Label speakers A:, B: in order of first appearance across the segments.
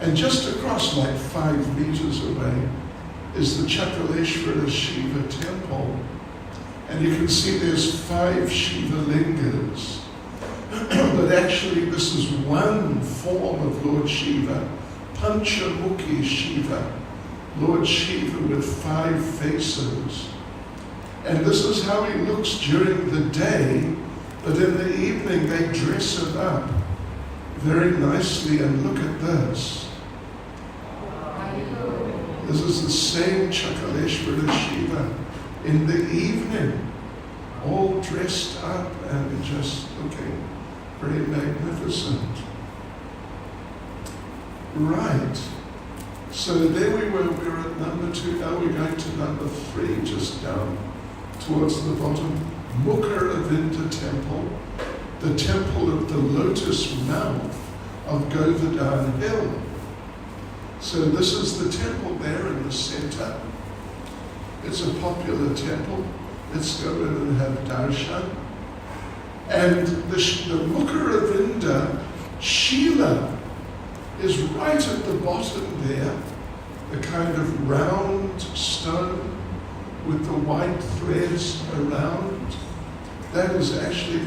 A: And just across, like 5 meters away, is the Chakaleshwara Shiva temple. And you can see there's 5 Shiva lingas. But actually this is one form of Lord Shiva, Panchamukhi Shiva, Lord Shiva with 5 faces. And this is how he looks during the day, but in the evening they dress it up very nicely. And look at this. This is the same Chakaleshwara Shiva in the evening, all dressed up and just looking very magnificent. Right. So there we were at number 2. Now we're going to number 3, just down towards the bottom. Mukaravinda Temple, the temple of the lotus mouth of Govardhan Hill. So this is the temple there in the center. It's a popular temple. Let's go in and have darshan. And the Mukaravinda Shila is right at the bottom there, the kind of round stone with the white threads around. That is actually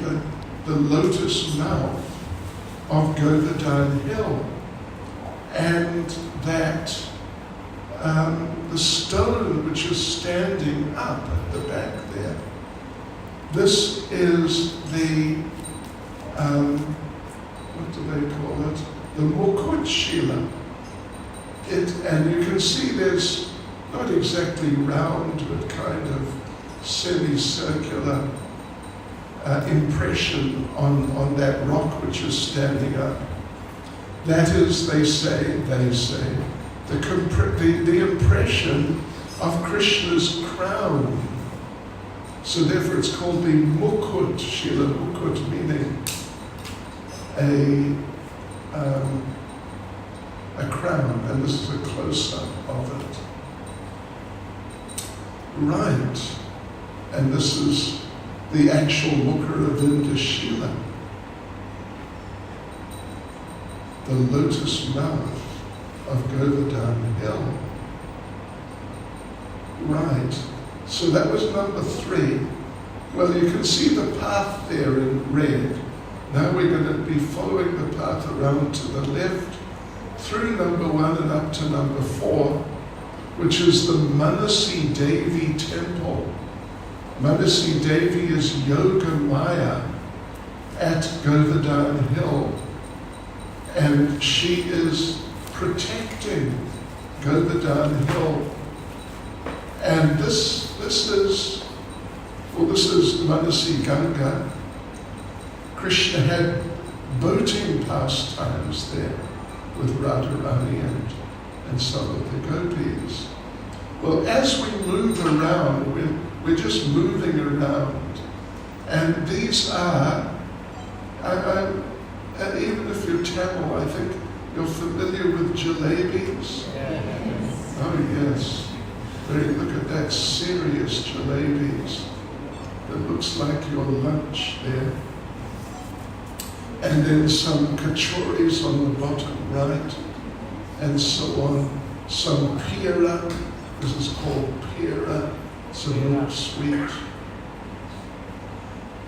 A: the lotus mouth of Govardhan Hill. And that the stone which is standing up at the back there, this is the, what do they call it? The Mukut Shila. And you can see there's not exactly round, but kind of semicircular impression on that rock which is standing up. That is, they say, the impression of Krishna's crown. So therefore it's called the Mukut Shila, Mukut meaning a crown, and this is a close-up of it. Right, and this is the actual Mukaravinda Shila, the lotus mouth of Govardhan Hill. Right, so that was number 3. Well, you can see the path there in red. Now we're going to be following the path around to the left, through number 1 and up to number 4, which is the Manasi Devi temple. Manasi Devi is Yoga Maya at Govardhan Hill. And she is protecting Govardhan Hill. And this is Manasi Ganga. Krishna had boating pastimes there with Radharani and some of the gopis. Well, as we move around, we're just moving around. And these are, and even if you're Tamil, I think you're familiar with jalebis. Yes. Oh yes. Look at that, serious jalebis. It looks like your lunch there. And then some kachoris on the bottom right, and so on. Some pira, this is called pira, it's a little sweet.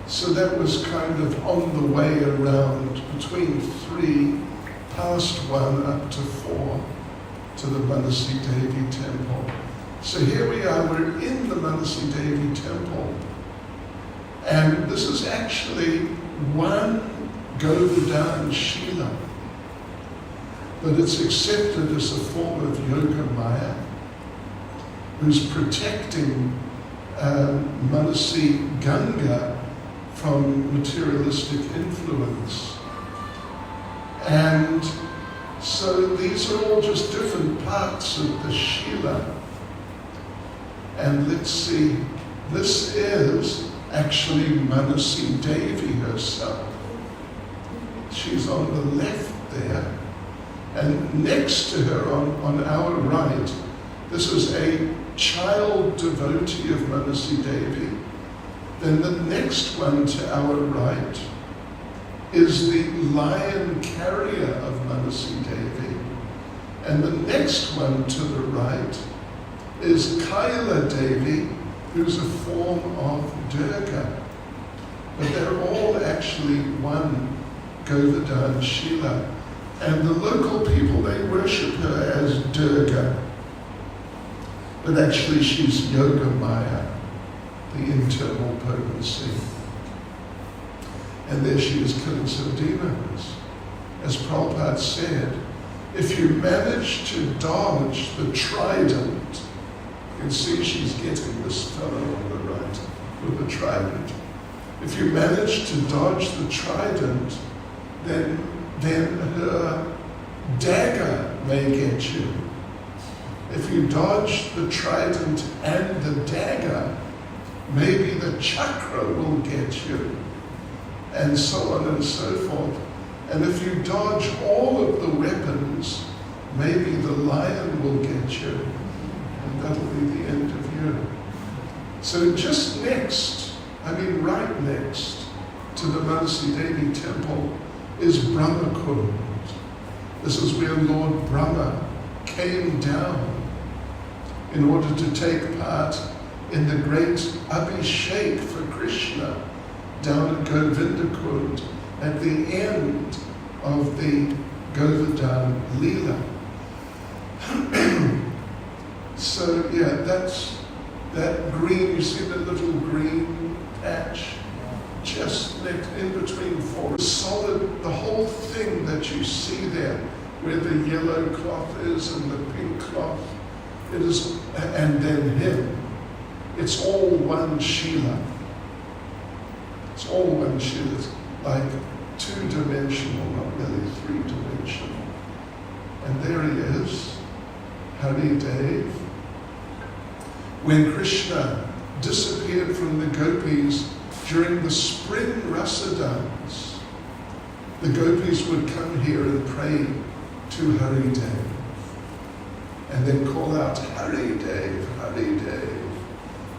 A: So that was kind of on the way around between 3, past 1 up to 4 to the Manasi Devi temple. So here we are, we're in the Manasi Devi temple. And this is actually one Govardhan Shila, but it's accepted as a form of Yoga Maya, who's protecting Manasi Ganga from materialistic influence. And so these are all just different parts of the Shila. And let's see, this is actually Manasi Devi herself. She's on the left there, and next to her on our right, this is a child devotee of Manasi Devi. Then the next one to our right is the lion carrier of Manasi Devi. And the next one to the right is Kaila Devi, who's a form of Durga. But they're all actually one Govardhan Shila. And the local people, they worship her as Durga. But actually she's Yoga Maya, the internal potency. And there she is killing some demons. As Prabhupada said, if you manage to dodge the trident, you can see she's getting this fellow on the right with the trident. If you manage to dodge the trident, then her dagger may get you. If you dodge the trident and the dagger, maybe the chakra will get you, and so on and so forth. And if you dodge all of the weapons, maybe the lion will get you, and that'll be the end of you. So just next, right next to the Manasi Devi temple is Brahmakund. This is where Lord Brahma came down in order to take part in the great Abhishek for Krishna down at Govardhan at the end of the Govardhan Leela. So yeah, that's that green, you see the little green patch just next in between four. Solid, the whole thing that you see there, where the yellow cloth is and the pink cloth, it is, and then him. It's all one Shila. It's all one Shila. It's like two-dimensional, not really three-dimensional. And there he is, Hari Dev. When Krishna disappeared from the gopis during the spring rasa dance, the gopis would come here and pray to Hari Dev, and then call out, Hari Dev, Hari Dev,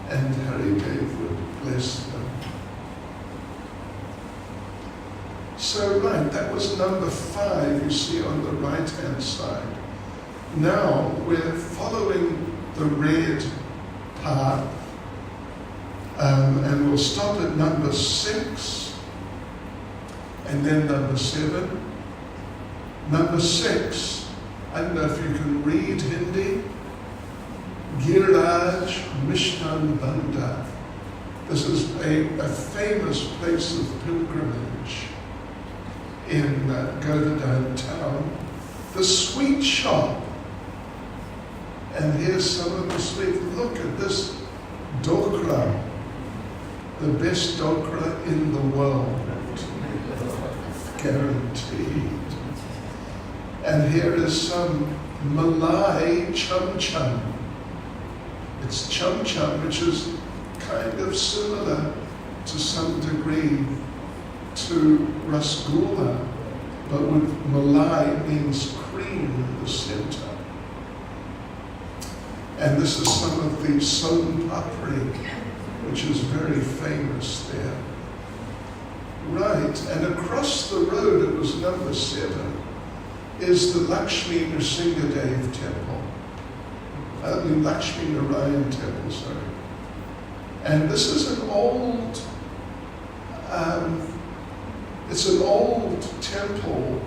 A: and Hari Dev would bless them. So right, that was number 5 you see on the right-hand side. Now we're following the red path, and we'll stop at number 6, and then number 7. Number 6, I don't know if you can read Hindi. Giraj Mishtan Banda. This is a famous place of pilgrimage in Govardhan town. The sweet shop. And here's some of the sweet. Look at this dokra. The best dokra in the world. Guaranteed. And here is some Malay chum chum. It's chum chum, which is kind of similar to some degree to rasgulla, but with Malay means cream in the center. And this is some of the son papri, which is very famous there. Right, and across the road, it was number 7, is the Lakshmi Nrsingadev temple. The Lakshmi Narayan temple, sorry. And this is an old, it's an old temple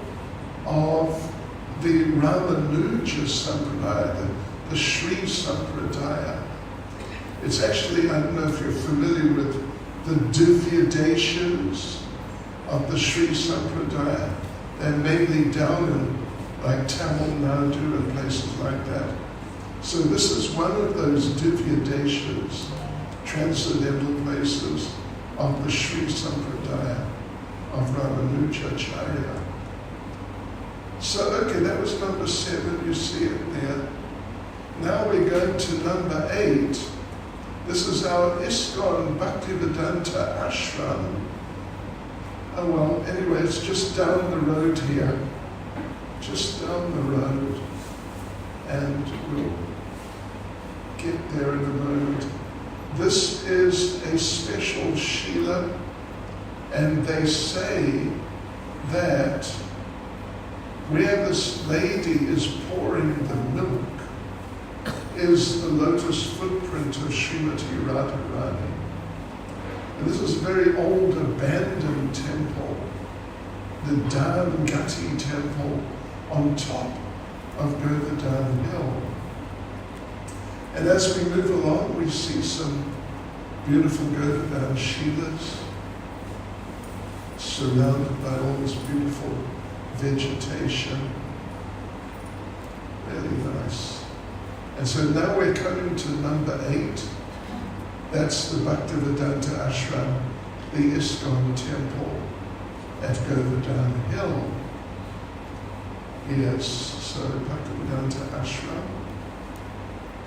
A: of the Ramanuja Sampradaya, the Sri Sampradaya. It's actually, I don't know if you're familiar with the Divya Deshas of the Sri Sampradaya. They're mainly down in like Tamil Nadu and places like that. So this is one of those Divya Deshas, transcendental places of the Sri Sampradaya of Ramanujacharya. So, okay, that was number 7, you see it there. Now we're going to number 8. This is our ISKCON Bhaktivedanta Ashram. Oh well, anyway, it's just down the road here. Just down the road. And we'll get there in a moment. This is a special Shila, and they say that where this lady is pouring the milk is the lotus footprint of Srimati Radharani. And this is a very old abandoned temple, the Dan Gati temple on top of Govardhan Hill. And as we move along, we see some beautiful Govardhan Shilas surrounded by all this beautiful vegetation. Really nice. And so now we're coming to number 8. That's the Bhaktivedanta Ashram, the ISKCON temple at Govardhan Hill. Yes, so Bhaktivedanta Ashram.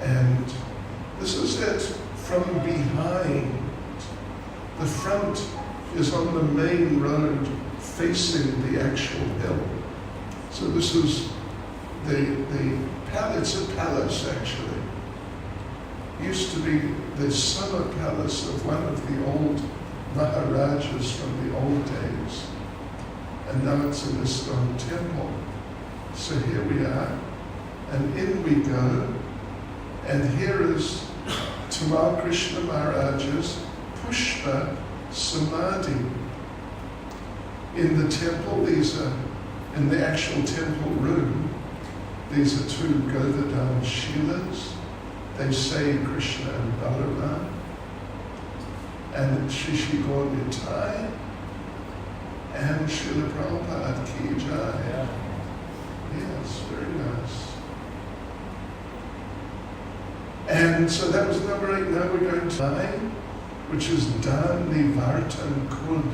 A: And this is it from behind. The front is on the main road facing the actual hill. So this is it's a palace actually. Used to be the summer palace of one of the old Maharajas from the old days. And now it's an ISKCON temple. So here we are, and in we go. And here is Tamal Krishna Maharaj's Pushpa Samadhi. In the temple, in the actual temple room, these are 2 Govardhan Shilas. They say Krishna and Balaram. And Shri Gaur Nitai and Srila Prabhupada Ki Jai. Yes, very nice. And so that was number 8. Now we're going to 9, which is Dan Nivartan Kund.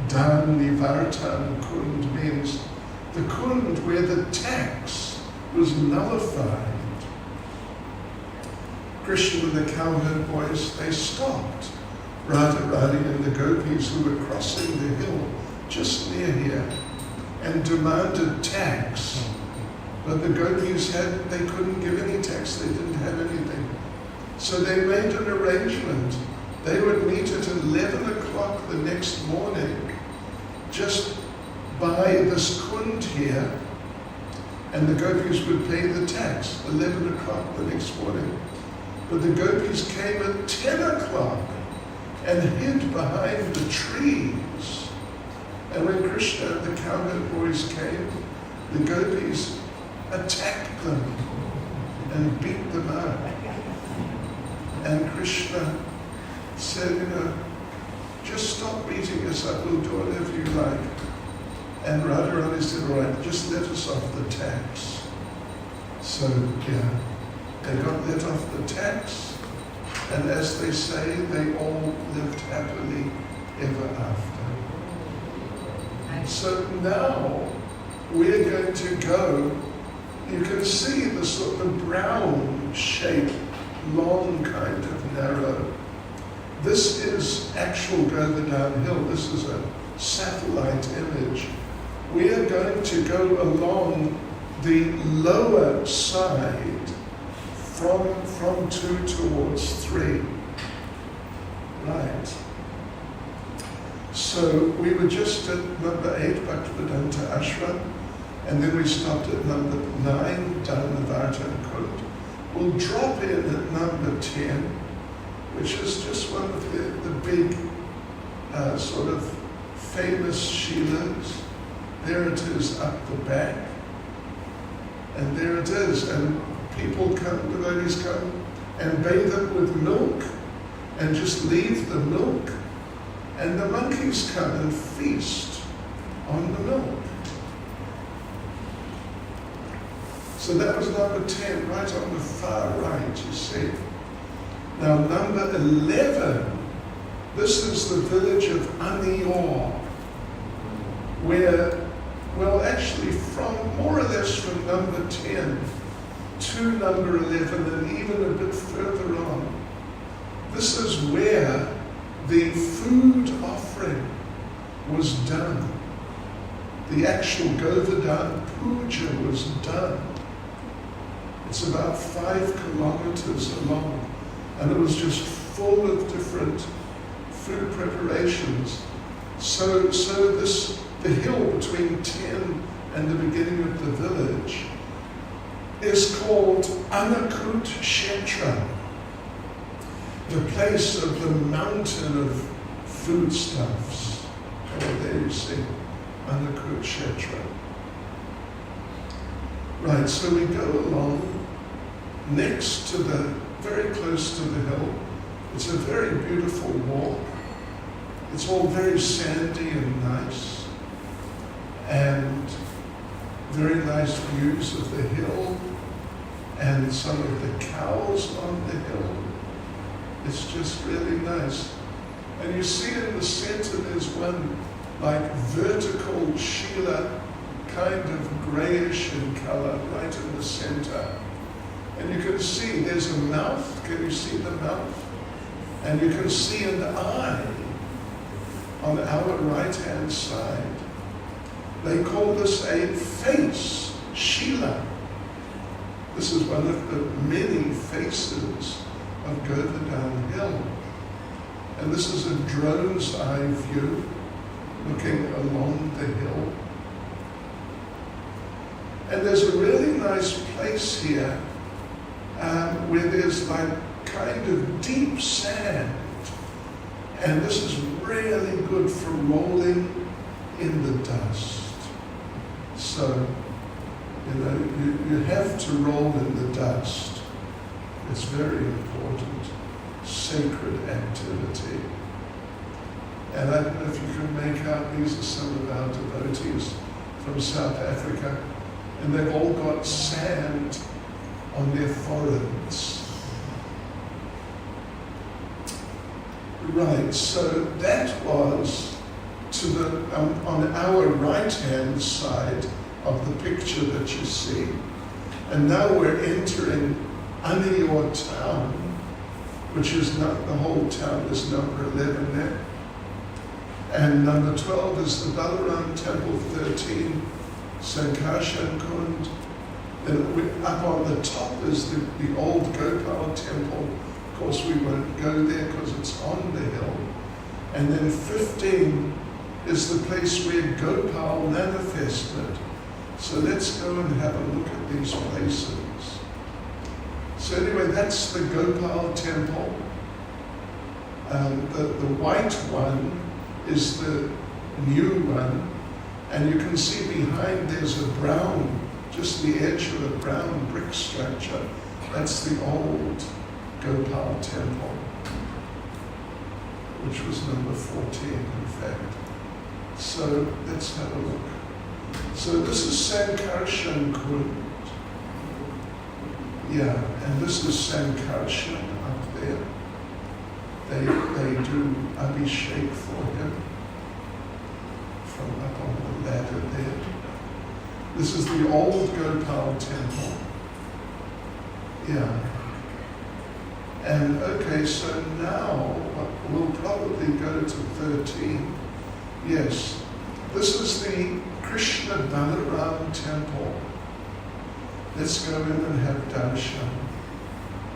A: Dan Nivartan Kund means the Kund where the tax was nullified. Krishna and the cowherd boys, they stopped Radharani and the gopis who were crossing the hill just near here and demanded tax. But the gopis they couldn't give any tax, they didn't have anything. So they made an arrangement. They would meet at 11 o'clock the next morning, just by this kund here, and the gopis would pay the tax, 11 o'clock the next morning. But the gopis came at 10 o'clock and hid behind the trees. And when Krishna and the cowherd boys came, the gopis attacked them and beat them up. And Krishna said, just stop beating us up, we'll do whatever you like. And Radharani said, all right, just let us off the tax. So, they got let off the tax, and as they say, they all lived happily ever after. So now we're going to go. You can see the sort of brown shape, long kind of narrow. This is actual Govardhan Hill. This is a satellite image. We are going to go along the lower side from 2 towards 3. Right. So we were just at number 8, Bhaktivedanta Ashram, and then we stopped at number 9, Dhannavartan Kund. We'll drop in at number 10, which is just one of the big sort of famous Shilas. There it is up the back. And there it is. And people come, devotees come and bathe it with milk and just leave the milk. And the monkeys come and feast on the milk. So that was number 10, right on the far right, you see. Now number 11, this is the village of Anior, where, well actually from more or less from number 10 to number 11 and even a bit further on, this is where the food offering was done. The actual Govardhan Puja was done. It's about 5 kilometers along, and it was just full of different food preparations. So the hill between 10 and the beginning of the village is called Anakut Kshetra, the place of the mountain of foodstuffs. Oh, there you see, Anakut Kshetra. Right, so we go along next to very close to the hill. It's a very beautiful walk. It's all very sandy and nice, and very nice views of the hill and some of the cows on the hill. It's just really nice. And you see in the center there's one like vertical Sheila, kind of grayish in color, right in the center. And you can see there's a mouth. Can you see the mouth? And you can see an eye on our right-hand side. They call this a face, Sheila. This is one of the many faces of Govardhan Hill. And this is a drone's eye view looking along the hill. And there's a really nice place here where there's like kind of deep sand. And this is really good for rolling in the dust. So, you have to roll in the dust. It's very important, sacred activity. And I don't know if you can make out, these are some of our devotees from South Africa, and they've all got sand on their foreheads. Right, so that was to the on our right-hand side of the picture that you see. And now we're entering Anior town, which is not the whole town, is number 11 there. And number 12 is the Balaram Temple, 13, Sankarshan Kund. Then up on the top is the old Gopal Temple. Of course, we won't go there because it's on the hill. And then 15 is the place where Gopal manifested. So let's go and have a look at these places. So anyway, that's the Gopal Temple. The white one is the new one. And you can see behind there's a brown, just the edge of a brown brick structure. That's the old Gopal Temple, which was number 14, in fact. So let's have a look. So this is Sankarshan Kund. Yeah, and this is Sankarshan up there. They do Abhishek for him from up on the ladder there. This is the old Gopal Temple. Yeah. And okay, so now we'll probably go to 13. Yes, this is the Krishna Balaram Temple. Let's go in and have darshan.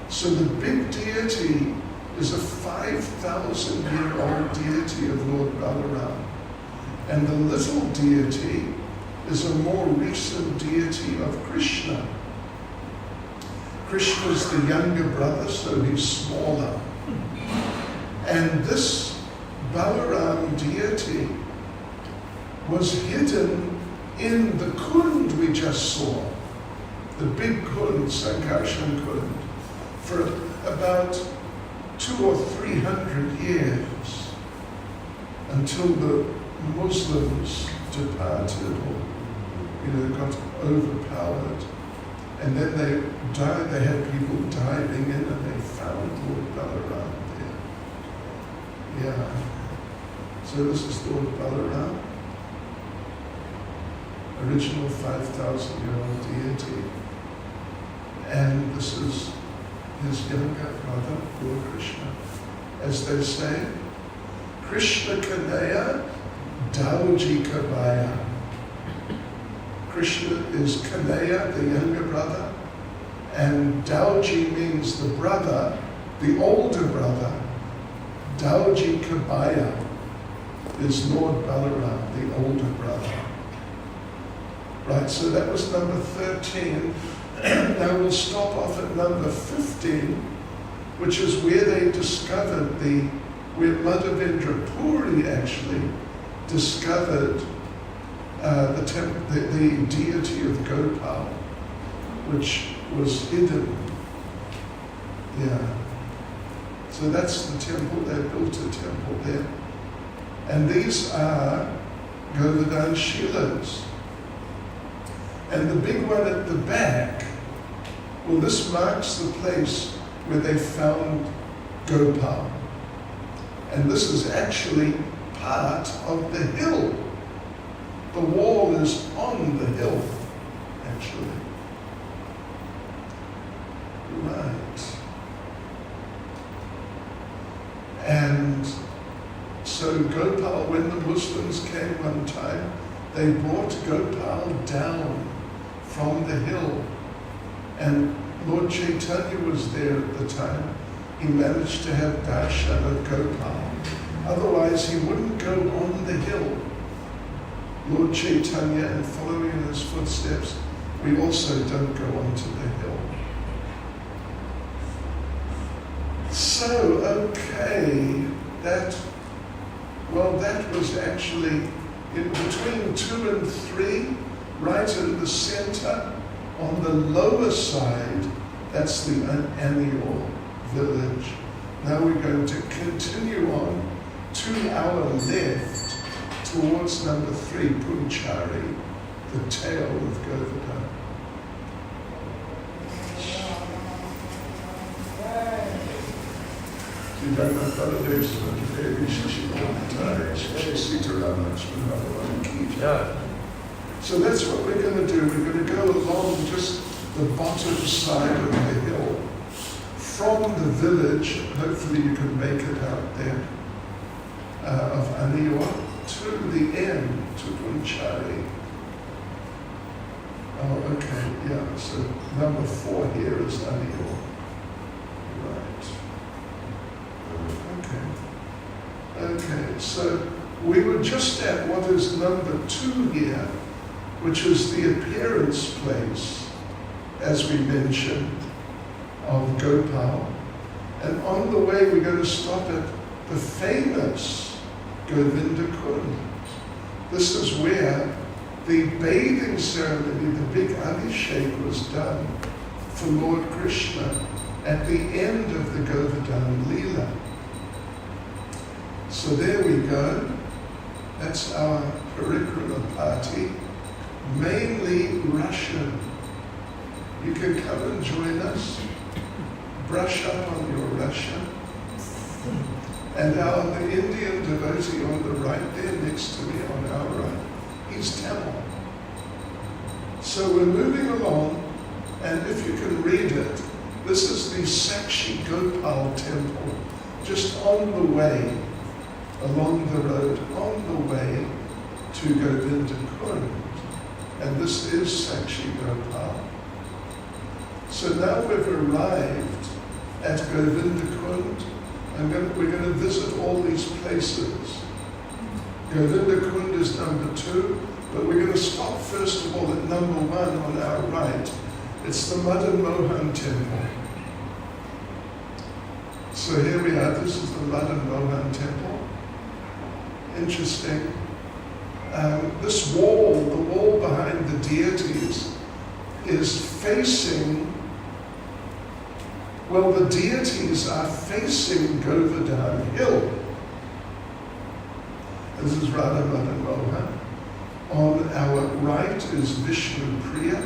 A: So the big deity is a 5,000-year-old deity of Lord Balaram. And the little deity is a more recent deity of Krishna. Krishna is the younger brother, so he's smaller. And this Balaram deity was hidden in the Kund we just saw, the big Kund, Sankarshan Kund, for about 200 or 300 years until the Muslims departed or got overpowered. And then they died, they had people diving in and they found Lord Balaram there. Yeah. So this is Lord Balaram, original 5,000-year-old deity. And this is his younger brother, Lord Krishna. As they say, Krishna Kanaya, Dauji Kabaya. Krishna is Kanaya, the younger brother, and Dauji means the brother, the older brother. Dauji Kabaya is Lord Balaram, the older brother. Right, so that was number 13. Now we'll stop off at number 15, which is where they discovered where Madhavendra Puri actually discovered the deity of Gopal, which was hidden. Yeah. So that's the temple. They built a temple there. And these are Govardhan Shilas. And the big one at the back, well, this marks the place where they found Gopal. And this is actually part of the hill. The wall is on the hill, actually. Right. And so Gopal, when the Muslims came one time, they brought Gopal down from the hill. And Lord Chaitanya was there at the time. He managed to have darshan of Gopal. Otherwise, he wouldn't go on the hill. Lord Chaitanya, and following in his footsteps, we also don't go onto the hill. So, okay, that was actually in between 2 and 3, right in the center, on the lower side, that's the Anior village. Now we're going to continue on to our left towards number 3, Punchari, the tail of Govardhan. So that's what we're going to do. We're going to go along just the bottom side of the hill from the village, hopefully you can make it out there, of Aniwa to the end, to Punchari. Oh, okay, yeah, so number 4 here is Aniwa. Okay, so we were just at what is number 2 here, which is the appearance place, as we mentioned, of Gopal. And on the way, we're going to stop at the famous Govinda Kund. This is where the bathing ceremony, the big Abhishek, was done for Lord Krishna at the end of the Govardhan Leela. So there we go. That's our Parikrama party, mainly Russian. You can come and join us, brush up on your Russian. And the Indian devotee on the right there next to me on our right, he's Tamil. So we're moving along, and if you can read it, this is the Sakshi Gopal temple, just on the way, along the road, on the way to Govinda Kund. And this is Sakshi Gopal. So now we've arrived at Govinda Kund, and we're going to visit all these places. Govinda Kund is number 2, but we're going to stop first of all at number 1 on our right. It's the Madan Mohan temple. So here we are, this is the Madan Mohan temple. Interesting. This wall, the wall behind the deities, is facing, well, the deities are facing Govardhan Hill. This is Radha Madan Mohan. On our right is Vishnu Priya,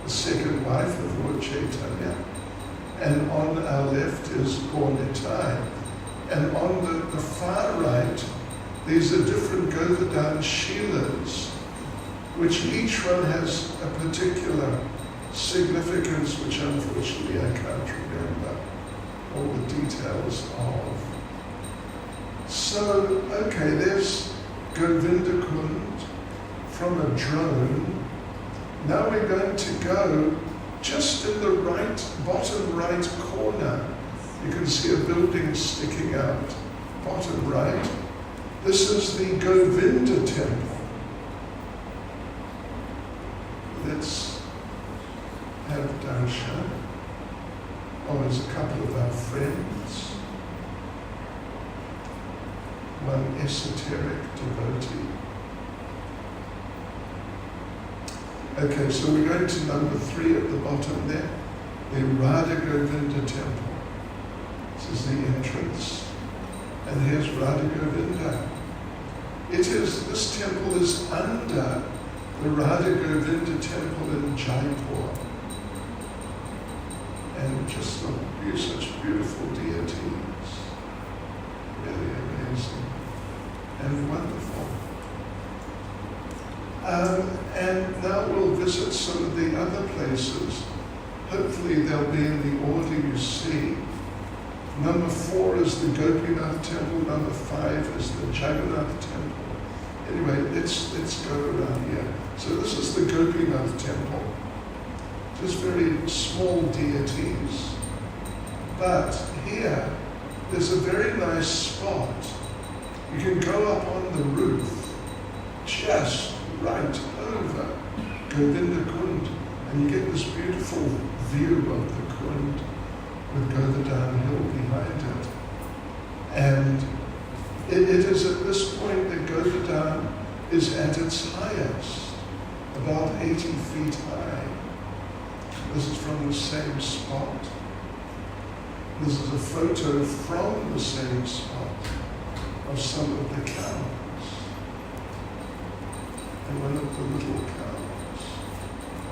A: the second wife of Lord Chaitanya. And on our left is Gaunitai. And on the far right, these are different Govardhan Shilas, which each one has a particular significance, which unfortunately I can't remember all the details of. So, okay, there's Govinda Kund from a drone. Now we're going to go just in the bottom right corner. You can see a building sticking out, bottom right. This is the Govinda temple. let's have darshan. Oh, there's a couple of our friends. One esoteric devotee. Okay, so we're going to number 3 at the bottom there. The Radha Govinda temple. This is the entrance. And here's Radha Govinda. This temple is under the Radha Govinda temple in Jaipur. And just such beautiful deities. Really amazing and wonderful. And now we'll visit some of the other places. Hopefully they'll be in the order you see. Number 4 is the Gopinath temple. Number 5 is the Jagannath temple. Anyway, let's go around here. So this is the Gopinath temple. Just very small deities. But here, there's a very nice spot. You can go up on the roof, just right over Govinda Kund, and you get this beautiful view of the Kund with Govardhan hill behind it. And it is at this point that Govardhan is at its highest, about 80 feet high. This is from the same spot. This is a photo from the same spot of some of the cows. And one of the little cows,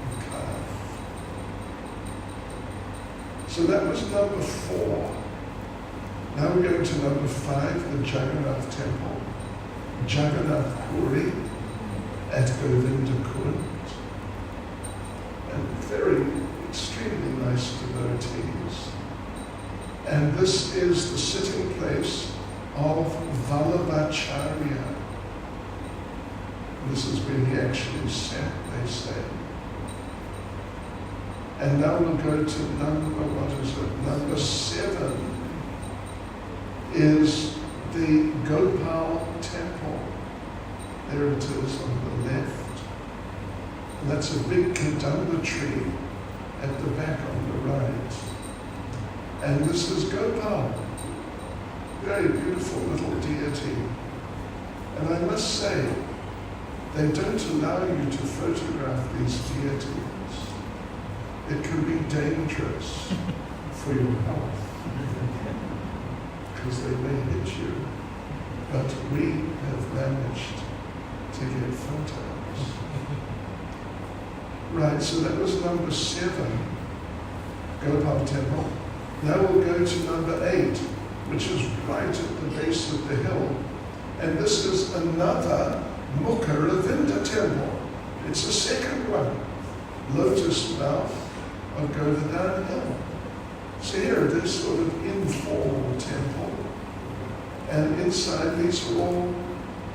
A: a calf. So that was number 4. Now we're going to number 5, the Jagannath temple. Jagannath Puri at Govinda Kund. And very, extremely nice devotees. And this is the sitting place of Vallabhacharya. This is where he actually sat, they say. And now we'll go to number 7 is the Gopal temple. There it is on the left. And that's a big kadamba tree at the back on the right. And this is Gopal. Very beautiful little deity. And I must say, they don't allow you to photograph these deities. It can be dangerous for your health, because they may hit you. But we have managed to get photos. Right, so that was number 7, Gopal Temple. Now we'll go to number 8, which is right at the base of the hill. And this is another Mukaravinda temple. It's the second one, Lotus Mouth of Govardhan Hill. So here it is, sort of informal temple. And inside these are all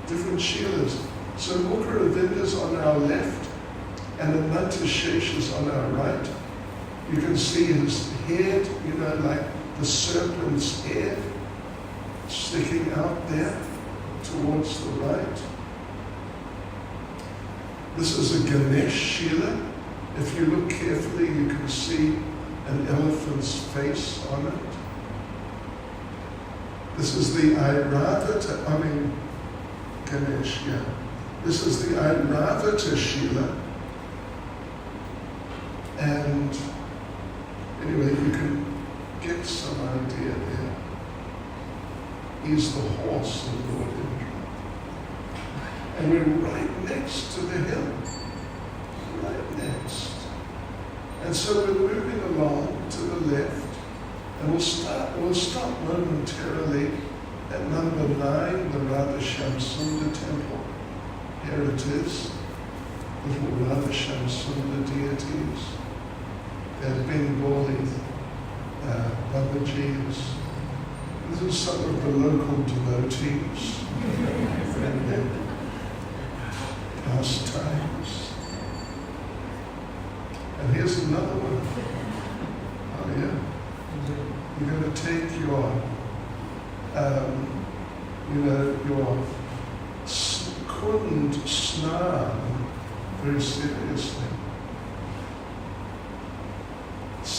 A: different Shilas. So Mukaravinda is on our left, and Anantashesha is on our right. You can see his head, like the serpent's head, sticking out there towards the right. This is a Ganesh Shila. If you look carefully, you can see an elephant's face on it. This is the Ganesh, yeah. This is the Airavata Shila. And anyway, you can get some idea there. He's the horse of Lord Indra. And we're right next to the hill. Right next. And so we're moving along to the left, and we'll stop momentarily at number 9, the Radha Shamsundar temple. Here it is, little Radha Shamsundar deities. They're Bengali Babaji's. These are some of the local devotees and their pastimes. And here's another one. Oh yeah. You're going to take your Kund Snan very seriously.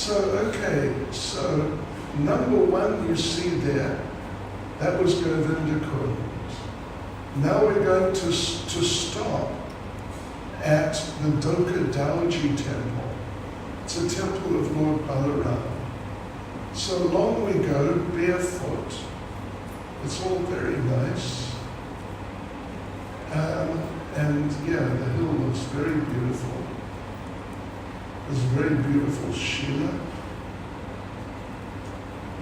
A: So number one you see there, that was Govardhan. Now we're going to stop at the Doka Dauji temple. It's a temple of Lord Balaram. So along we go, barefoot. It's all very nice. And yeah, the hill looks very beautiful. There's a very beautiful Shila.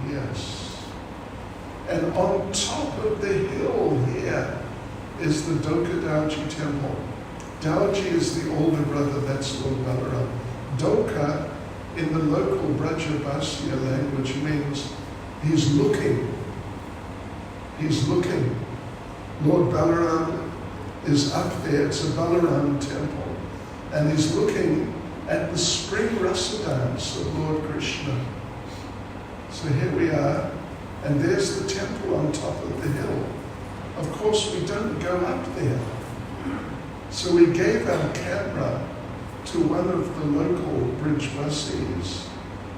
A: Yes. And on top of the hill here is the Doka Dauji temple. Dauji is the older brother, that's Lord Balaram. Doka, in the local Brajabasya language, means he's looking. He's looking. Lord Balaram is up there, it's a Balaram temple, and he's looking at the spring rasa dance of Lord Krishna. So here we are, and there's the temple on top of the hill. Of course, we don't go up there. So we gave our camera to one of the local Brijvasis,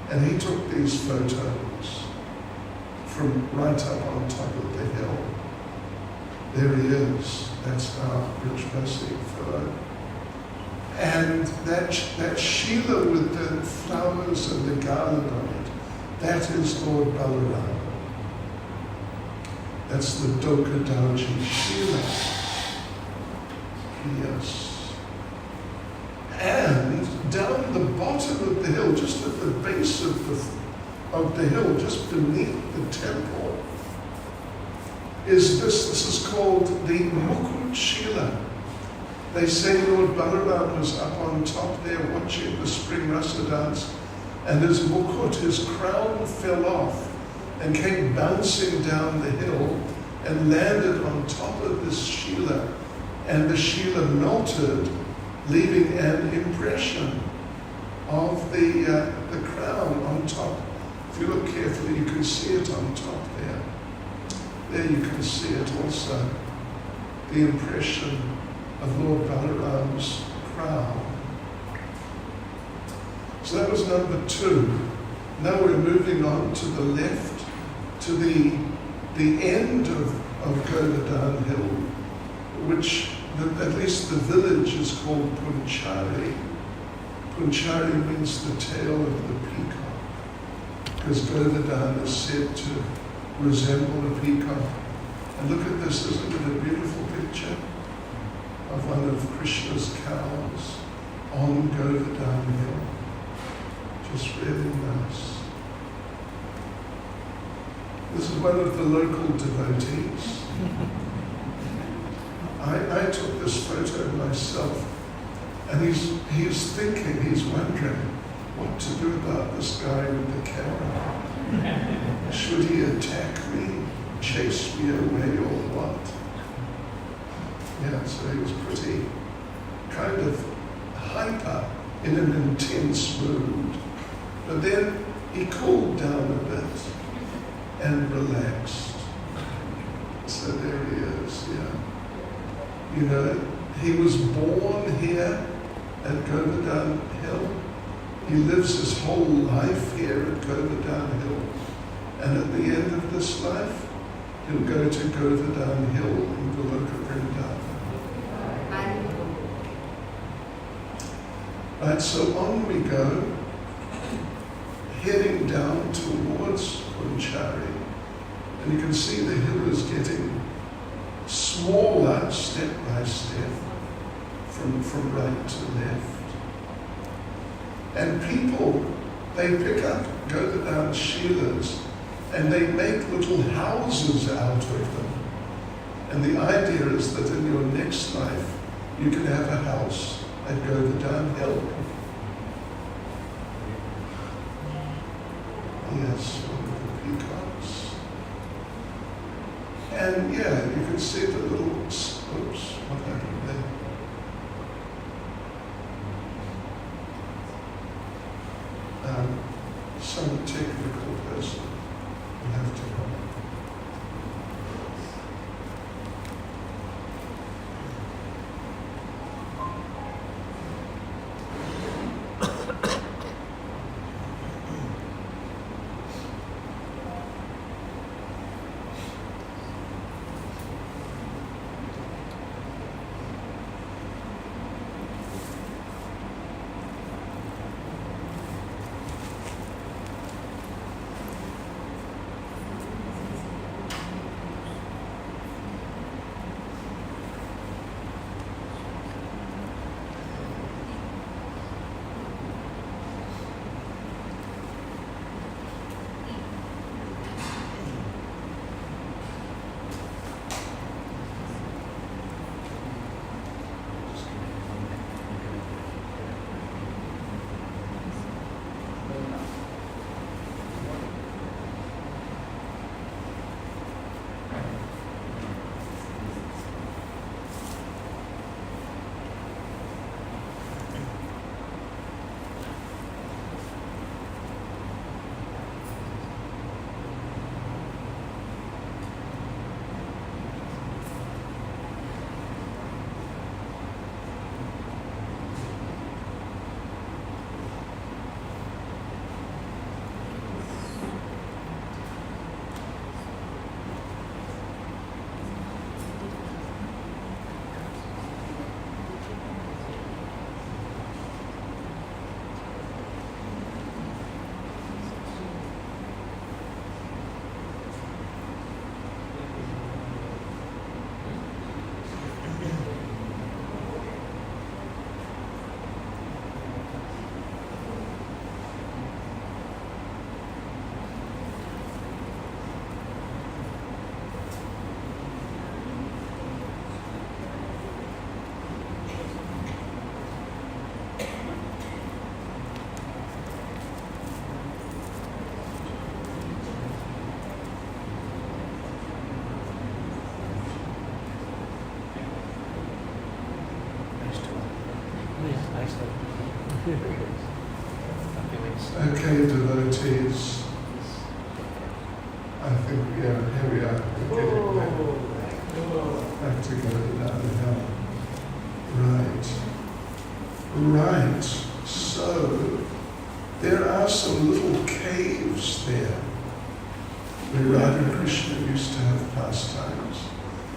A: and he took these photos from right up on top of the hill. There he is. That's our Brijvasi fellow. And that Shila with the flowers and the garland on it, that is Lord Balaram. That's the Doka Dauji Shila. Yes. And down the bottom of the hill, just at the base of the hill, just beneath the temple, is this is called the Mukut Shila. They say Lord Balaram was up on top there watching the spring rasa dance, and his mukut, his crown, fell off and came bouncing down the hill and landed on top of this Shila, and the Shila melted, leaving an impression of the crown on top. If you look carefully, you can see it on top there. There you can see it also, the impression of Lord Balaram's crown. So that was number two. Now we're moving on to the left, to the end of Govardhan Hill, which at least the village is called Punchari. Punchari means the tail of the peacock, because Govardhan is said to resemble a peacock. And look at this, isn't it a beautiful picture of one of Krishna's cows on Govardhan Hill? Just really nice. This is one of the local devotees. I took this photo myself, and he's thinking, he's wondering what to do about this guy with the camera. Should he attack me, chase me away, or what? Yeah, so he was pretty kind of hyper, in an intense mood. But then he cooled down a bit and relaxed. So there he is, yeah. You know, he was born here at Govardhan Hill. He lives his whole life here at Govardhan Hill. And at the end of this life, he'll go to Govardhan Hill in Goloka Vrindavan. Right, so on we go, heading down towards Punchari. And you can see the hill is getting smaller step by step, from right to left. And people, they pick up Govardhan Shilas and they make little houses out of them. And the idea is that in your next life, you can have a house at Govardhan Hill. Yes, one of the peacocks. And yeah, you can see the little, oops, what happened there? Some technical person will have to come. Okay, devotees. I think, yeah, here we are. We're getting back to Govardhan hill. Right. So, there are some little caves there where Radha and Krishna used to have pastimes.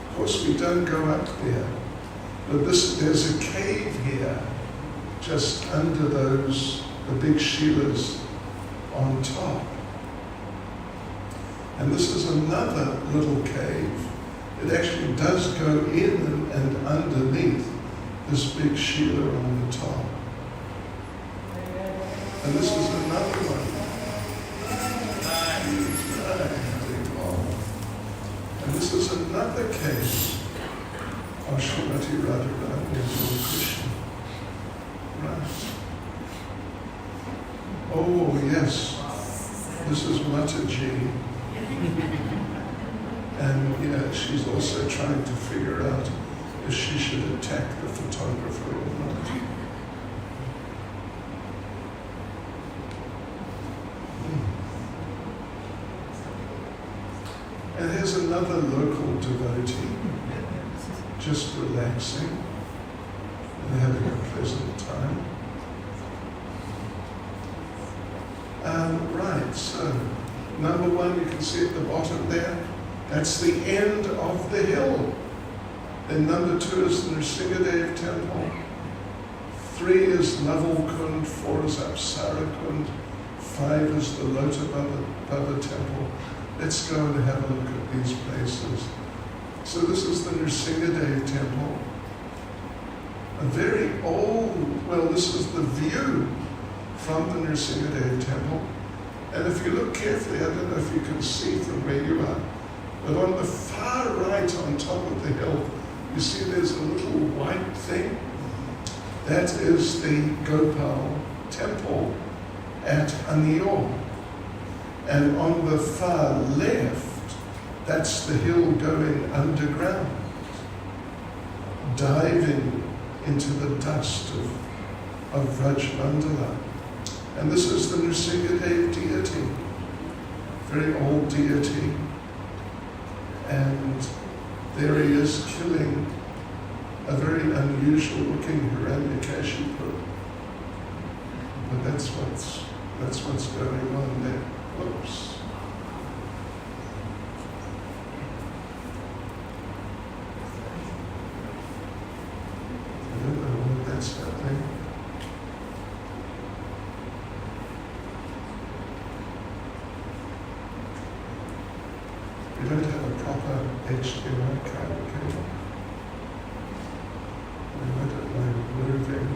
A: Of course, we don't go up there, but there's a cave here, just under the big shilas on top. And this is another little cave. It actually does go in and underneath this big shila on the top. And this is another one. And this is another case of Srimati Radharani and Lord Krishna. Right. Oh, yes. This is Mataji. And yeah, she's also trying to figure out if she should attack the photographer or not. And here's another local devotee, just relaxing and having a pleasant time. Right, so number one, you can see at the bottom there, that's the end of the hill. Then number two is the Nrsingadev temple. 3 is Navalkund, 4 is Apsarakund, 5 is the Lota Baba temple. Let's go and have a look at these places. So this is the Nrsingadev temple. A very old, well, this is the view from the Nrsingadev temple. And if you look carefully, I don't know if you can see from where you are, but on the far right on top of the hill, you see there's a little white thing. That is the Gopal temple at Anior. And on the far left, that's the hill going underground, diving into the dust of Vrajmandala. And this is the Nrsingadev deity, very old deity. And there he is killing a very unusual looking Hiranyakashipu. But that's what's going on there. Whoops. I don't know why that's happening. We don't have a proper HDMI cable cable. I don't know, moving.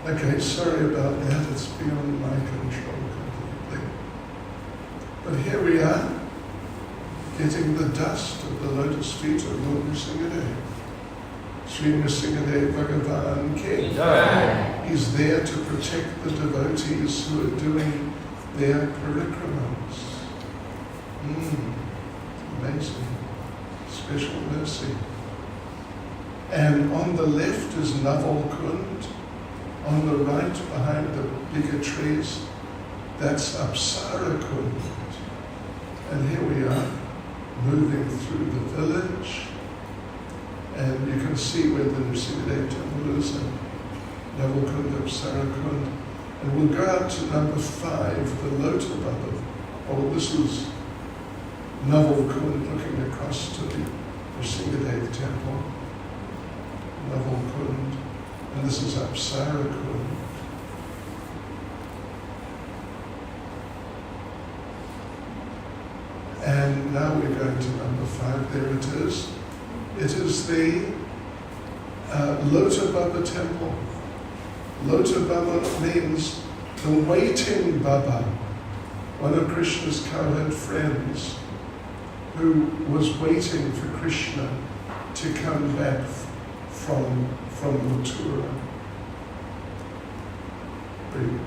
A: Okay, sorry about that, it's beyond my control completely. But here we are, getting the dust of the lotus feet of Lord Nrsingadev. Sri Nrsingadev Bhagavan King. He's there to protect the devotees who are doing their parikramas. Amazing. Special mercy. And on the left is Navalkund. On the right, behind the bigger trees, that's Apsarakund. And here we are, moving through the village. And you can see where the Nrsingadev temple is, and Navalkund, Apsarakund. And we'll go out to number 5, the Lota Baba. Oh, this is Navalkund looking across to the Nrsingadev temple. Navalkund. And this is Apsarakund. And now we're going to number 5, there it is. It is the Lota Baba temple. Lota Baba means the waiting Baba, one of Krishna's cowherd friends who was waiting for Krishna to come back from Mathura. Very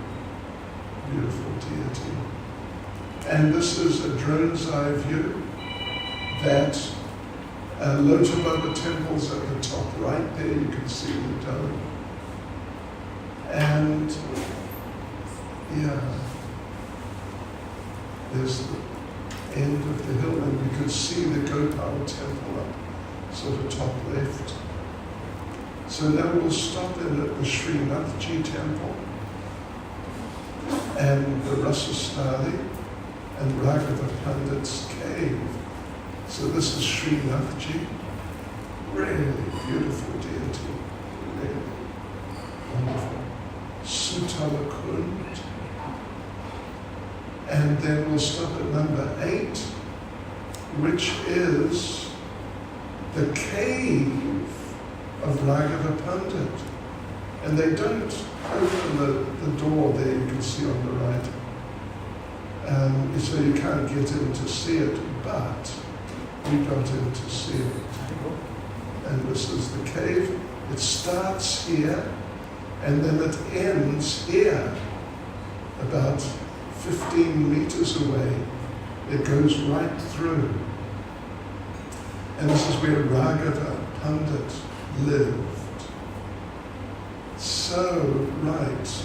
A: beautiful deity. And this is a drone's eye view. That Lota Baba temple's at the top right there, you can see the dome. And yeah, there's the end of the hill, and you can see the Gopal temple up, sort of top left. So now we'll stop in at the Srinathji temple and the Rasastali and Raghava Pandit's cave. So this is Srinathji, really beautiful deity, really wonderful. Sutala Kund. And then we'll stop at number 8, which is the cave of Raghava Pandit. And they don't open the door there, you can see on the right. So you can't get in to see it, but we got in to see it. And this is the cave. It starts here, and then it ends here, about 15 meters away. It goes right through. And this is where Raghava Pandit lived. So, right.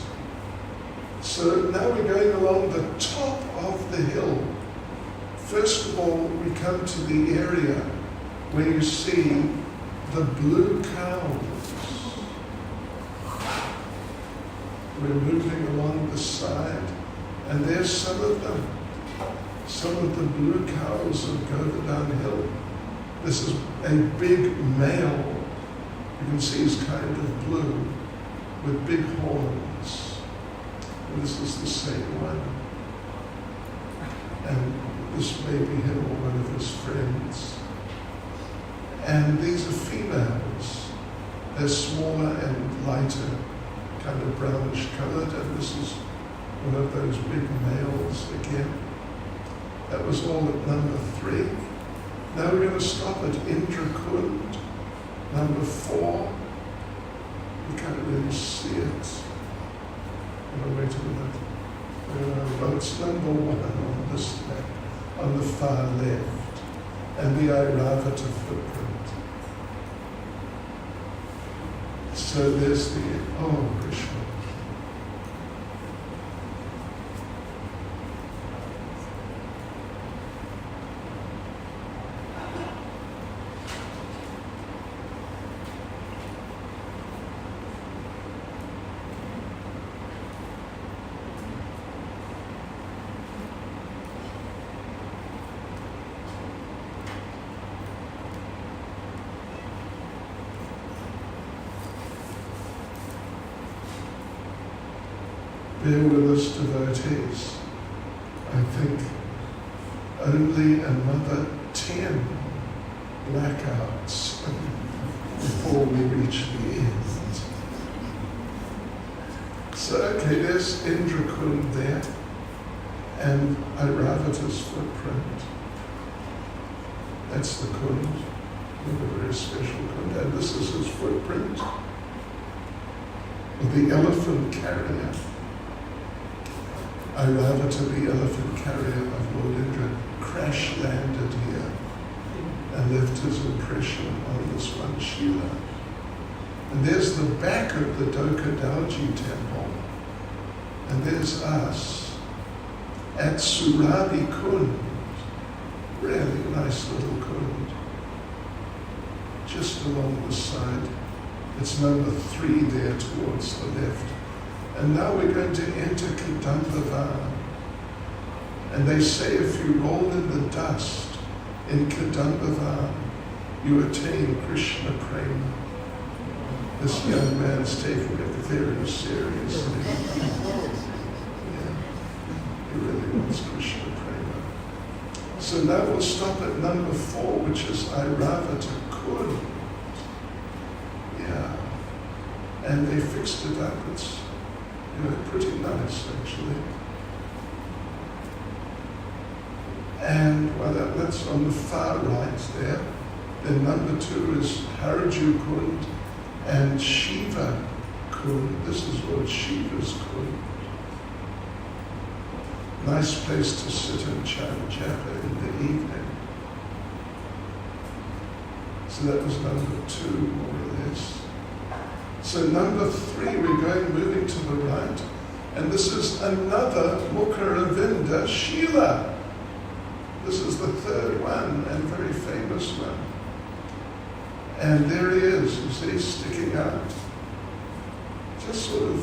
A: So now we're going along the top of the hill. First of all, we come to the area where you see the blue cows. We're moving along the side, and there's some of them. Some of the blue cows of Govardhan Hill. This is a big male. You can see he's kind of blue, with big horns. And this is the same one. And this may be him or one of his friends. And these are females. They're smaller and lighter, kind of brownish colored, and this is one of those big males again. That was all at number 3. Now we're going to stop at Indrakund, number 4. You can't really see it. Oh, wait a minute. Well, it's number 1 on this map, on the far left, and the Airavata footprint. So there's the, oh, Krishna. Bear with us, devotees. I think only another 10 blackouts before we reach the end. So, okay, there's Indrakund there, and Airavata's footprint. That's the Kund, a very special Kund, and this is his footprint. The elephant carrier. Airavata, the elephant carrier of Lord Indra, crash landed here and left his impression on this one Shila. And there's the back of the Dokadauji temple, and there's us at Surabhi Kund, really nice little Kund, just along the side. It's number 3 there towards the left. And now we're going to enter Kadambhavan. And they say if you roll in the dust in Kadambhavan, you attain Krishna Prema. This young man's taking it very seriously. Yeah, he really wants Krishna Prema. So now we'll stop at number 4, which is Airavata. Yeah. And they fixed it up. It's, pretty nice actually. And that's on the far right there. Then number 2 is Haraju Kund and Shiva Kund. This is Lord Shiva's Kund. Nice place to sit and chant japa in the evening. So that was number 2, more or less. So number 3, moving to the right. And this is another Mukaravinda Shila. This is the 3rd one and very famous one. And there he is, you see, sticking out. Just sort of,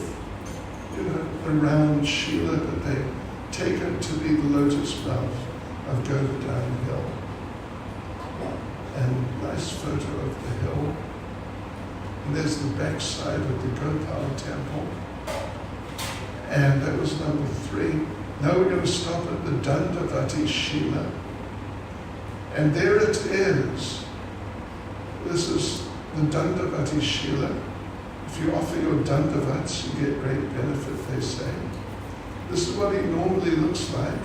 A: around Shila, but they taken to be the lotus mouth of Govardhan Hill. And nice photo of the hill. And there's the backside of the Gopal temple. And that was number 3. Now we're going to stop at the Dandavati Shila. And there it is. This is the Dandavati Shila. If you offer your Dandavats, you get great benefit, they say. This is what he normally looks like.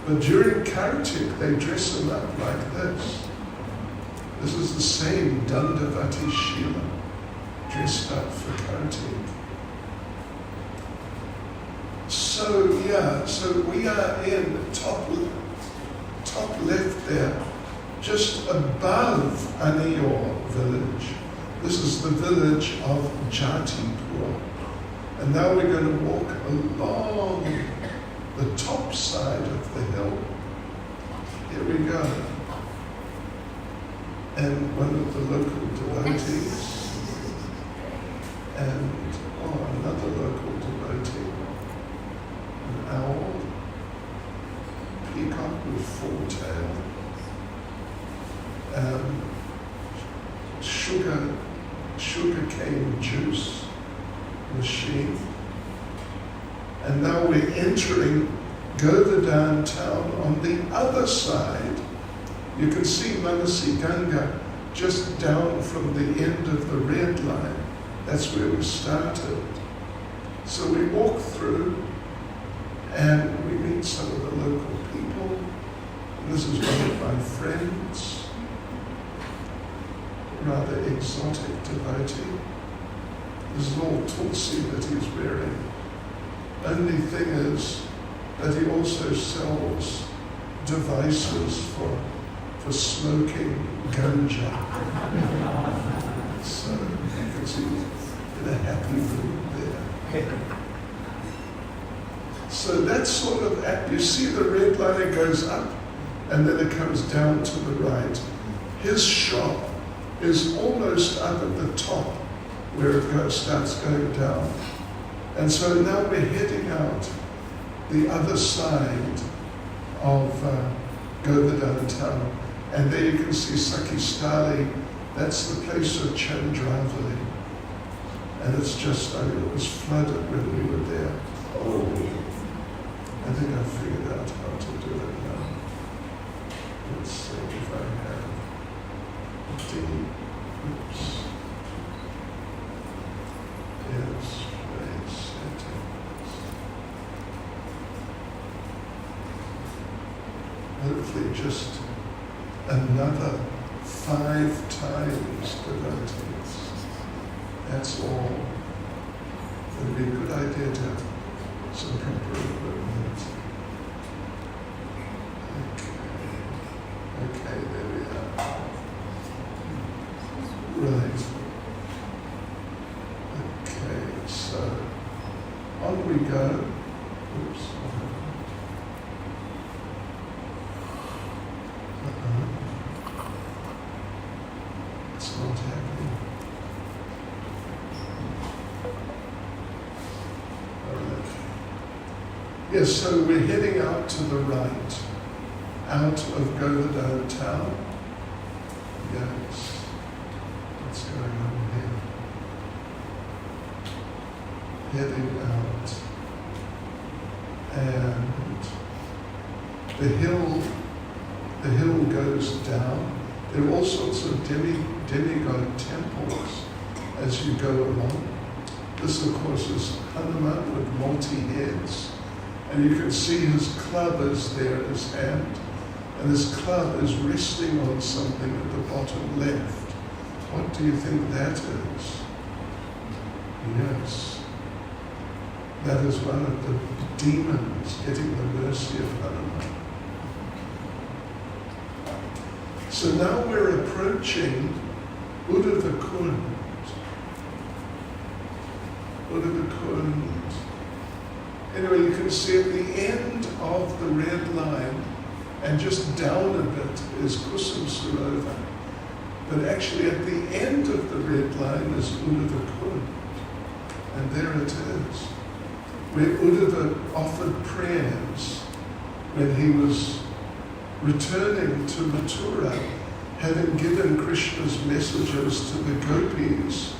A: But during Kartik, they dress him up like this. This is the same Dandavati Shila, dressed up for Kartik. So we are in top left there, just above Aniyor village. This is the village of Jatipur. And now we're going to walk along the top side of the hill. Here we go. And one of the local devotees, and another local devotee, an owl, peacock with 4 tail, sugar cane juice machine. And now we're entering Govardhan town on the other side. You can see Manasi Ganga just down from the end of the red line. That's where we started. So we walk through and we meet some of the local people. And this is one of my friends, rather exotic devotee. This is all tulsi that he's wearing. Only thing is that he also sells devices for smoking ganja. So you can see in a happy mood there. So that's sort of, you see the red line, it goes up and then it comes down to the right. His shop is almost up at the top where it starts going down. And so now we're heading out the other side of Govardhan town. And there you can see Sakistali, that's the place of Chandravali. And it's just, it was flooded when we were there. Oh, I think I figured out how to do it now. Let's see if I have oops. Yes, right settings. Hopefully just another 5 times devotees. That's all. It would be a good idea to have some proper equipment. Okay, there we are. Right. Okay, so on we go. Oops. It's not happening. Yes, so we're heading out to the right, out of Govardhan town. Yes, what's going on here? Heading out. And the hill goes down. There are all sorts of demigod temples as you go along. This, of course, is Hanuman with multi-heads. And you can see his club is there in his hand. And his club is resting on something at the bottom left. What do you think that is? Yes. That is one of the demons getting the mercy of Hanuman. So now we're approaching Udavakund. Udavakund. Anyway, you can see at the end of the red line, and just down a bit is Kusum Sarovar. But actually at the end of the red line is Udavakund. And there it is, where Uddhava offered prayers when he was returning to Mathura, having given Krishna's messages to the gopis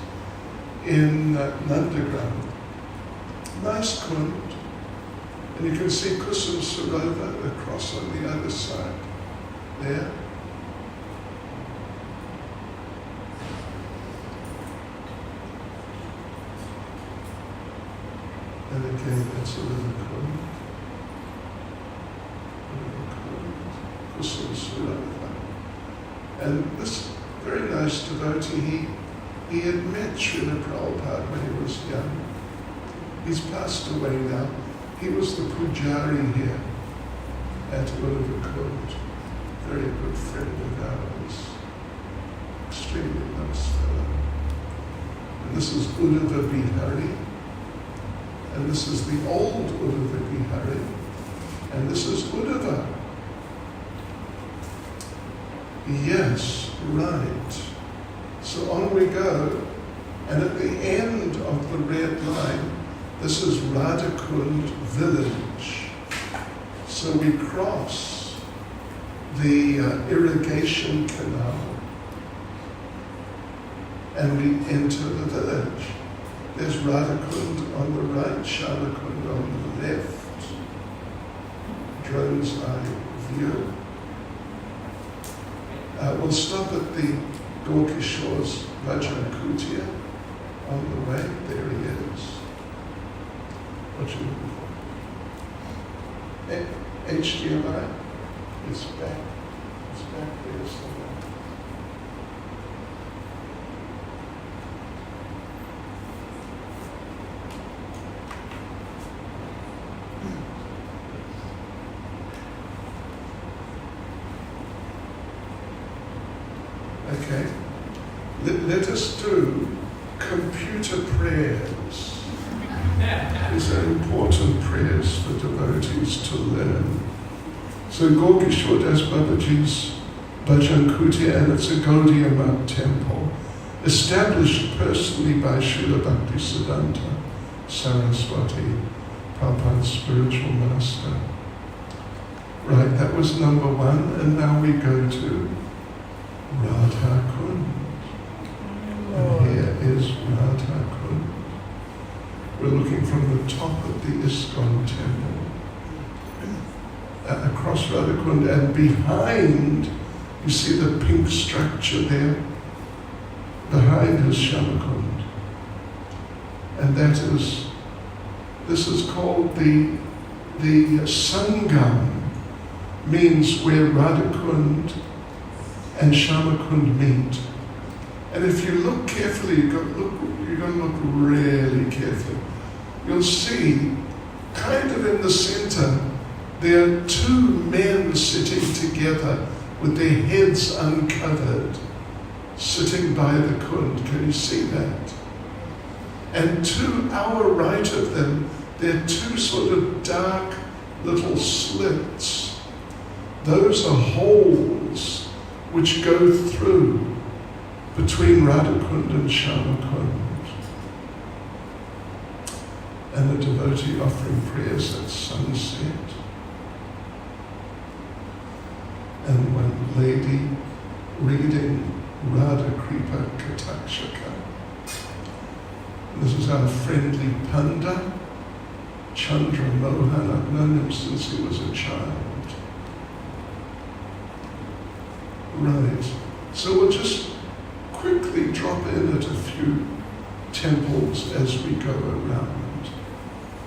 A: in Nandagram. Nice kund. And you can see Kusum Sarovar across on the other side there. And again, that's a little kund. Kusum Sarovar. And this very nice devotee, he had met Srila Prabhupada when he was young. He's passed away now. He was the pujari here at Udavakund. Very good friend of ours. Extremely nice fellow. And this is Uddhava Bihari. And this is the old Uddhava Bihari. And this is Uddhava. Yes, right. So on we go. And at the end of the red line, this is Radhakund village. So we cross the irrigation canal and we enter the village. There's Radhakund on the right, Shalakund on the left. Drone's eye view. We'll stop at the Gorkishore's Vajan Kutia on the way. There he is. What you looking for? HDMI? It's back. It's back there somewhere. Okay. Let us do computer prayers. These are important prayers for devotees to learn. So Gorkishore Das Babaji's Bhajan Kutia, and it's a Gaudiya Math temple, established personally by Srila Bhaktisiddhanta Saraswati, Prabhupada's spiritual master. Right, that was number one, and now we go to Radhakund. And here is Radhakund. We're looking from the top of the ISKCON temple, across Radhakund, and behind, you see the pink structure there? Behind is Shamakund. And this is called the Sangam, means where Radhakund and Shamakund meet. And if you look carefully, you've got to look really carefully. You'll see, kind of in the center, there are two men sitting together with their heads uncovered, sitting by the kund. Can you see that? And to our right of them, there are two sort of dark little slits. Those are holes which go through between Radhakund and Shamakund. And the devotee offering prayers at sunset. And one lady reading Radha Kripa Katakshaka. This is our friendly Panda, Chandra Mohan. I've known him since he was a child. Right. So we'll just quickly drop in at a few temples as we go around.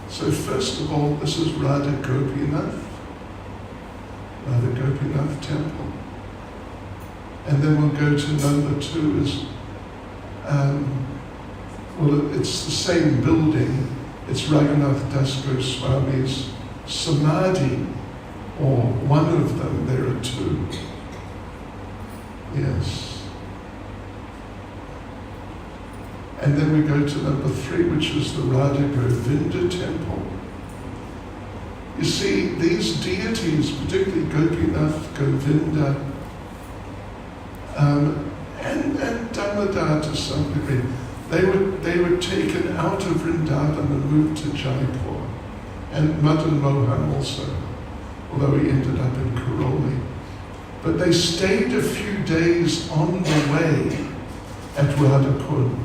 A: So first of all, this is Radha Gopinath temple. And then we'll go to number 2 is, it's the same building. It's Raghunath Das Goswami's Samadhi, or one of them. There are 2. Yes. And then we go to number 3, which is the Radha Govinda temple. You see, these deities, particularly Gopinath, Govinda, and Damodar to some degree, they were taken out of Vrindavan and moved to Jaipur, and Madan Mohan also, although he ended up in Karoli. But they stayed a few days on the way at Radhakund.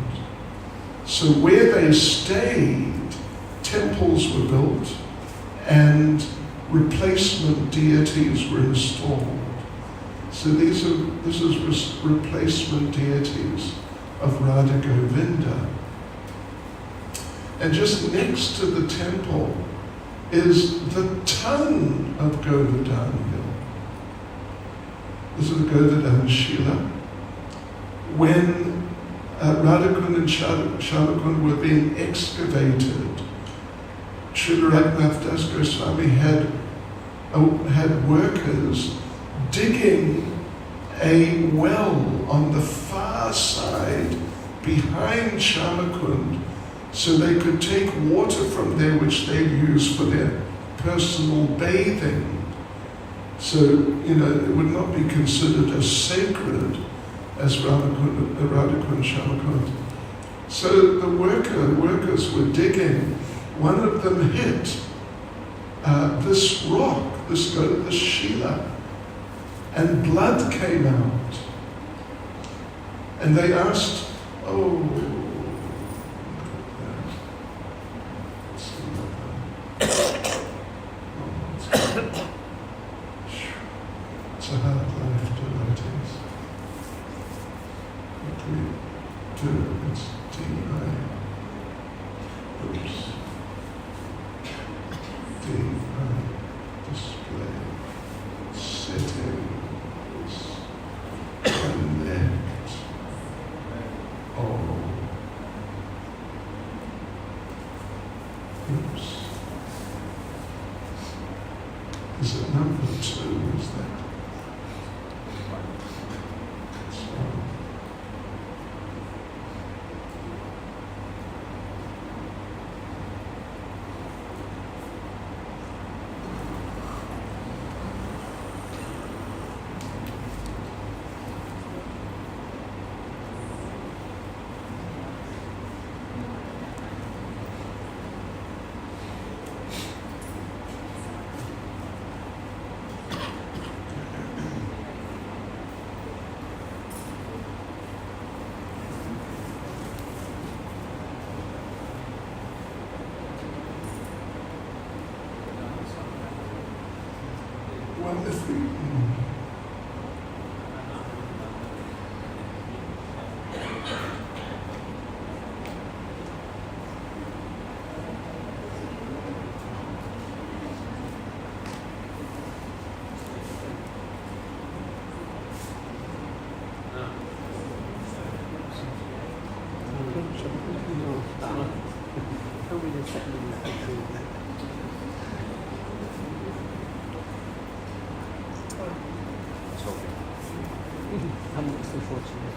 A: So where they stayed, temples were built and replacement deities were installed. So this is replacement deities of Radha Govinda. And just next to the temple is the tongue of Govardhan Hill. This is the Govardhan Shila. When Radhakund and Shalakund were being excavated, Srila Raghunath Das Goswami had workers digging a well on the far side behind Shalakund so they could take water from there which they use for their personal bathing. So, it would not be considered as sacred as Radhakund Shalakund. So the workers were digging. One of them hit this rock, this Shila, and blood came out. And they asked, it's a hard life to notice. What we do, it's D-I. Oops. D-I. Display. Settings. Connect. All. Oops. Is it number 2? Is that? Well, if we...
B: I'm so fortunate.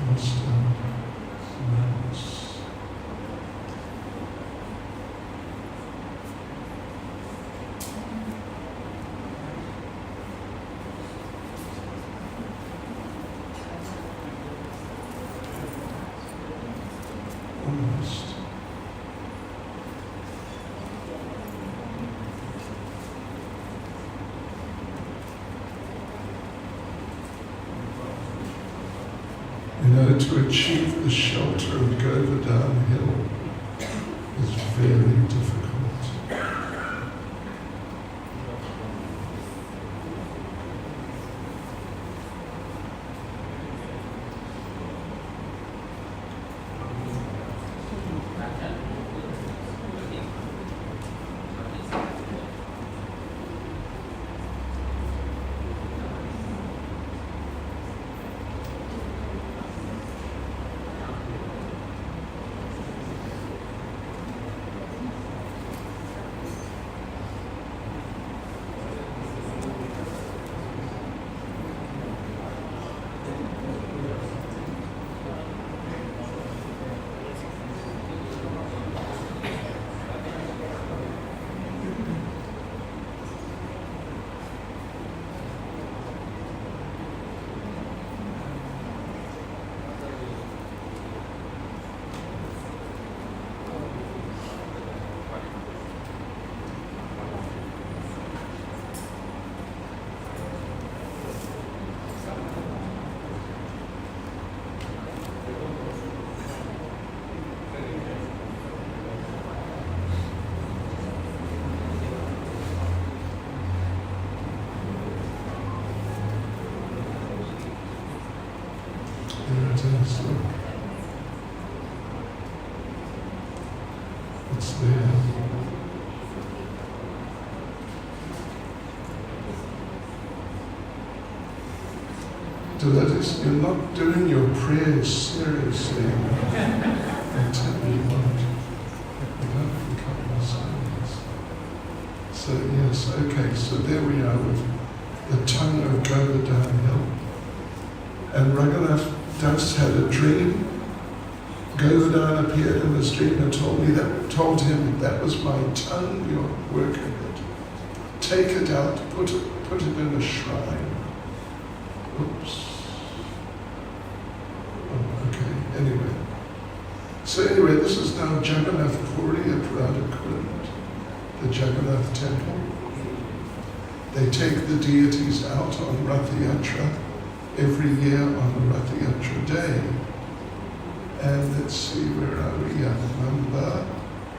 A: fast and nice. Almost. You know, to achieve the shelter of Govardhan Hill is very difficult. There it is, look. It's there. So that is, you're not doing your prayers seriously. I tell you what, you don't become serious. So yes, okay, so there we are with the tongue of Govardhan Hill. And Raghunath Das had a dream. Govardhan appeared in his dream and told him that was my tongue you're working it. Take it out, put it in a shrine. Oops. Oh, okay, anyway. So anyway, this is now Jagannath Puri at Radhakund, the Jagannath temple. They take the deities out on Rath Yatra every year on the Rath Yatra day. And let's see, where are we? Number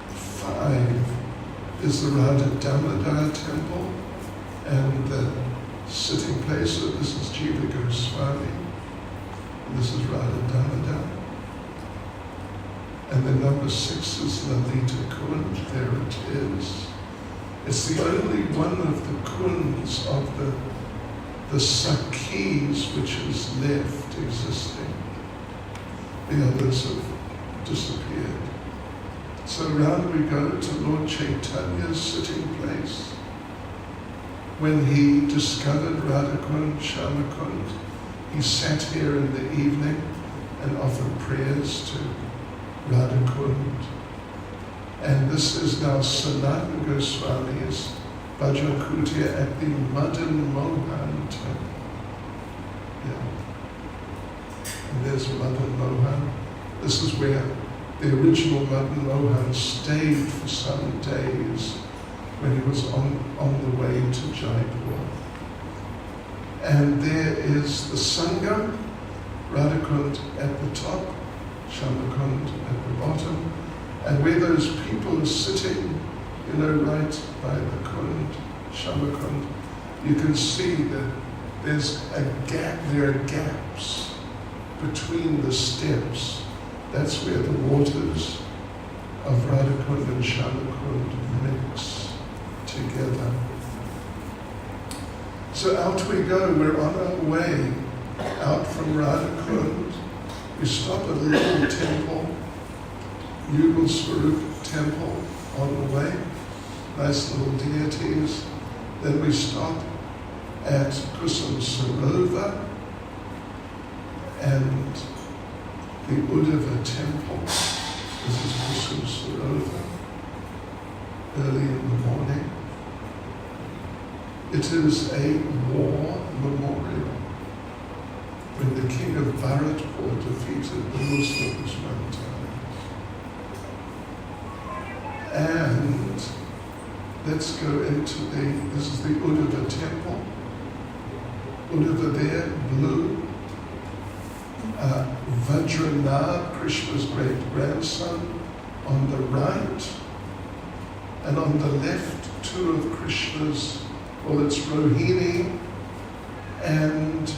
A: 5 is the Radha Damodar temple, and the sitting place, so this is Jiva Goswami, and this is Radha Damodar. And then number 6 is Lalita Kund, there it is. It's the only one of the kunds of the Sakhis which is left existing. The others have disappeared. So round we go to Lord Chaitanya's sitting place. When he discovered Radhakund, Shyamakund, he sat here in the evening and offered prayers to Radhakund. And this is now Sanatana Goswami's Bhajan Kutia at the Madan Mohan temple. Yeah. And there's Madan Mohan. This is where the original Madan Mohan stayed for some days when he was on the way to Jaipur. And there is the Sangha, Radhakund at the top, Shyamakund at the bottom. And where those people are sitting, right by the Kund, Shyamakund, you can see that there's a gap, there are gaps between the steps. That's where the waters of Radhakund and Shyamakund mix together. So out we go, we're on our way out from Radhakund. We stop at a little temple, Yugal Swarup temple on the way, nice little deities. Then we stop at Kusum Sarovar, and the Uddhava temple. This is Kusum Sarovar, early in the morning. It is a war memorial when the king of Bharatpur defeated the Muslims one time. And let's go into this is the Uddhava temple. Uddhava there, blue. Vajranath, Krishna's great-grandson, on the right. And on the left, two of Krishna's, well, it's Rohini and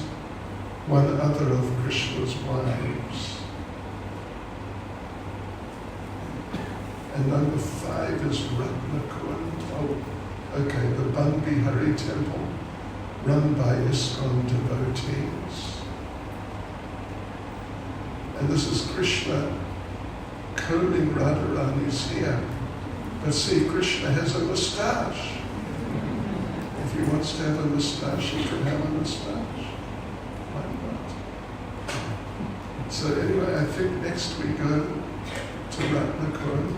A: one other of Krishna's wives. And number 5 is Ratnakund. Oh, okay, the Ban Bihari temple, run by ISKCON devotees. And this is Krishna combing Radharani's hair. But see, Krishna has a moustache. If he wants to have a moustache, he can have a moustache. Why not? So anyway, I think next we go to Ratnakund.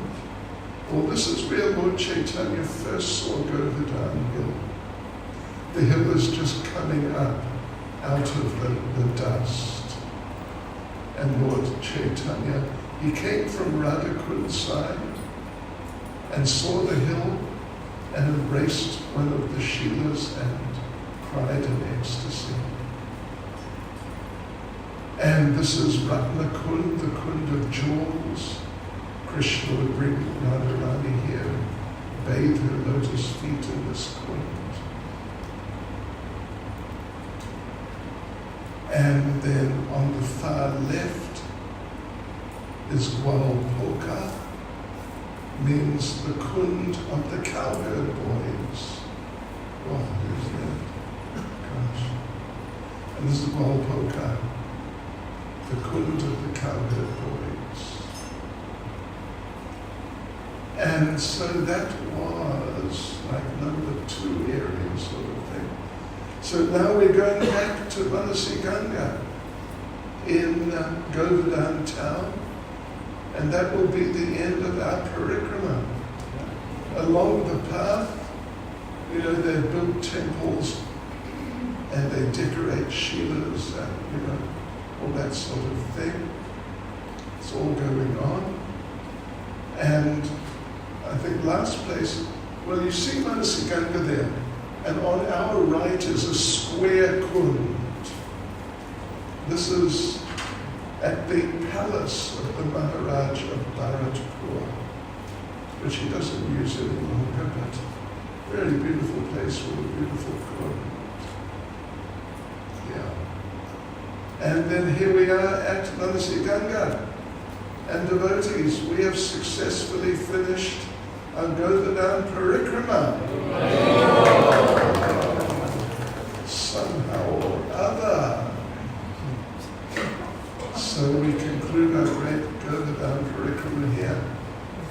A: Well, this is where Lord Chaitanya first saw Govardhan Hill. The hill is just coming up out of the dust. And Lord Chaitanya, he came from Radhakund's side and saw the hill and embraced one of the Shilas and cried in ecstasy. And this is Ratnakund, the Kund of jewels. Krishna would bring Radharani here, bathe her lotus feet in this kund. And then on the far left is Gwalpoka, means the kund of the cowherd boys. Oh, who's that? Gosh. And this is Gwalpoka, the kund of the cowherd boys. And so that was like number 2 area sort of thing. So now we're going back to Ganga in Govardhan town, and that will be the end of our Parikrama. Along the path, they build temples and they decorate shilas and, all that sort of thing. It's all going on. And I think last place, well, you see Ganga there. And on our right is a square kund. This is at the palace of the Maharaj of Bharatpur, which he doesn't use any longer, but very beautiful place with a beautiful kund. Yeah. And then here we are at Ganga. And devotees, we have successfully finished our Govardhan Parikrama. Somehow or other. So we conclude our great Govardhan Parikrama here.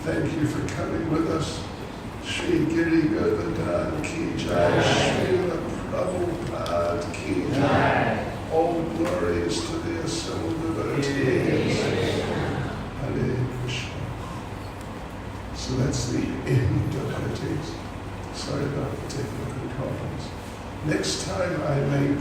A: Thank you for coming with us. Shri Giri Govardhan Ki Jai, Srila Prabhupada Ki Jai. All glories to the assembled devotees. Hare Krishna. So that's the end of it. Sorry about the technical problems. Next time I may